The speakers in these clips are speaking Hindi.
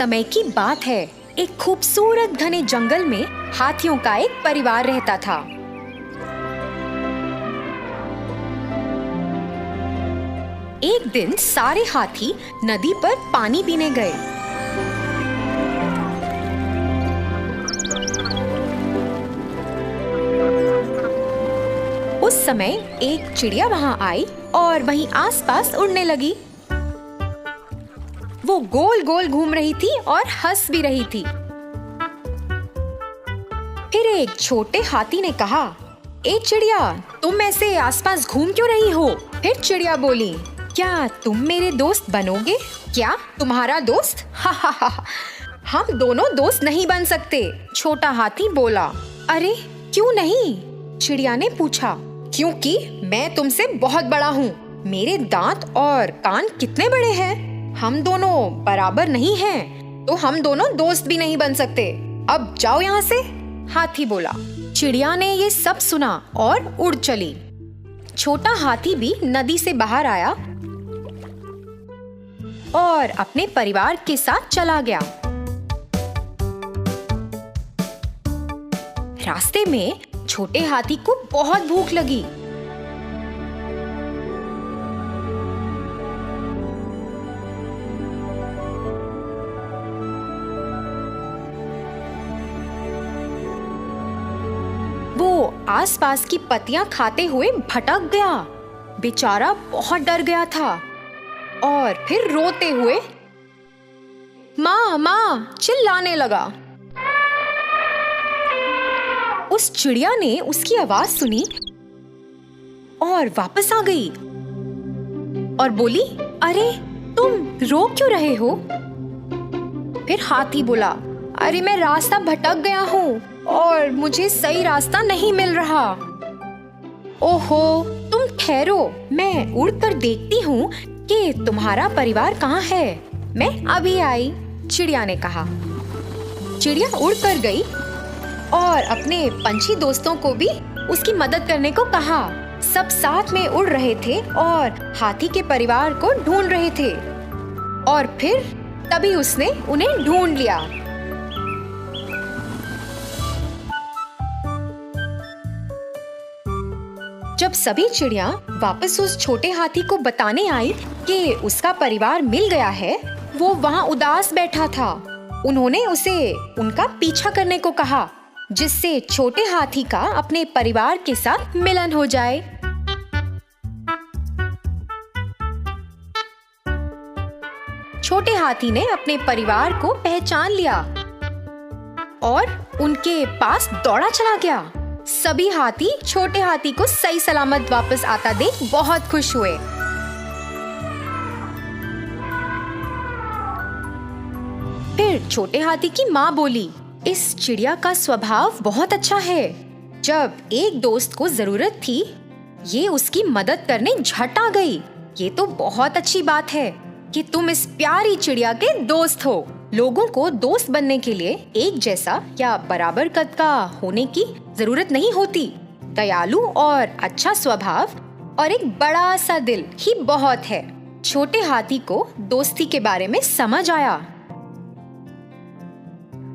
समय की बात है। एक खूबसूरत घने जंगल में हाथियों का एक परिवार रहता था। एक दिन सारे हाथी नदी पर पानी पीने गए। उस समय एक चिड़िया वहां आई और वहीं आसपास उड़ने लगी। वो गोल गोल घूम रही थी और हंस भी रही थी। फिर एक छोटे हाथी ने कहा, ए चिड़िया, तुम ऐसे आसपास घूम क्यों रही हो? फिर चिड़िया बोली, क्या तुम मेरे दोस्त बनोगे? क्या तुम्हारा दोस्त? हा हा हा, हम दोनों दोस्त नहीं बन सकते। छोटा हाथी बोला। अरे क्यों नहीं? चिड़िया ने पूछा। क्योंकि मैं तुमसे बहुत बड़ा हूँ। मेरे दांत और कान कितने बड़े हैं। हम दोनों बराबर नहीं हैं, तो हम दोनों दोस्त भी नहीं बन सकते। अब जाओ यहाँ से, हाथी बोला। चिड़िया ने ये सब सुना और उड़ चली। छोटा हाथी भी नदी से बाहर आया और अपने परिवार के साथ चला गया। रास्ते में छोटे हाथी को बहुत भूख लगी। वो आसपास की पत्तियां खाते हुए भटक गया। बेचारा बहुत डर गया था और फिर रोते हुए माँ माँ चिल्लाने लगा। उस चिड़िया ने उसकी आवाज सुनी और वापस आ गई और बोली, अरे तुम रो क्यों रहे हो? फिर हाथी बोला, अरे मैं रास्ता भटक गया हूँ और मुझे सही रास्ता नहीं मिल रहा। ओहो, तुम ठहरो, मैं उड़कर देखती हूँ कि तुम्हारा परिवार कहाँ है। मैं अभी आई, चिड़िया ने कहा। चिड़िया उड़कर गई और अपने पंछी दोस्तों को भी उसकी मदद करने को कहा। सब साथ में उड़ रहे थे और हाथी के परिवार को ढूंढ रहे थे। और फिर तभी उसने उन्हें ढूंढ लिया। जब सभी चिड़िया वापस उस छोटे हाथी को बताने आई कि उसका परिवार मिल गया है, वो वहाँ उदास बैठा था। उन्होंने उसे उनका पीछा करने को कहा, जिससे छोटे हाथी का अपने परिवार के साथ मिलन हो जाए। छोटे हाथी ने अपने परिवार को पहचान लिया और उनके पास दौड़ा चला गया। सभी हाथी छोटे हाथी को सही सलामत वापस आता देख बहुत खुश हुए। फिर छोटे हाथी की माँ बोली, इस चिड़िया का स्वभाव बहुत अच्छा है। जब एक दोस्त को जरूरत थी, ये उसकी मदद करने झट आ गई। ये तो बहुत अच्छी बात है कि तुम इस प्यारी चिड़िया के दोस्त हो। लोगों को दोस्त बनने के लिए एक जैसा या बराबर कद का होने की जरूरत नहीं होती। दयालु और अच्छा स्वभाव और एक बड़ा सा दिल ही बहुत है। छोटे हाथी को दोस्ती के बारे में समझ आया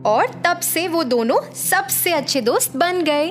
और तब से वो दोनों सबसे अच्छे दोस्त बन गए।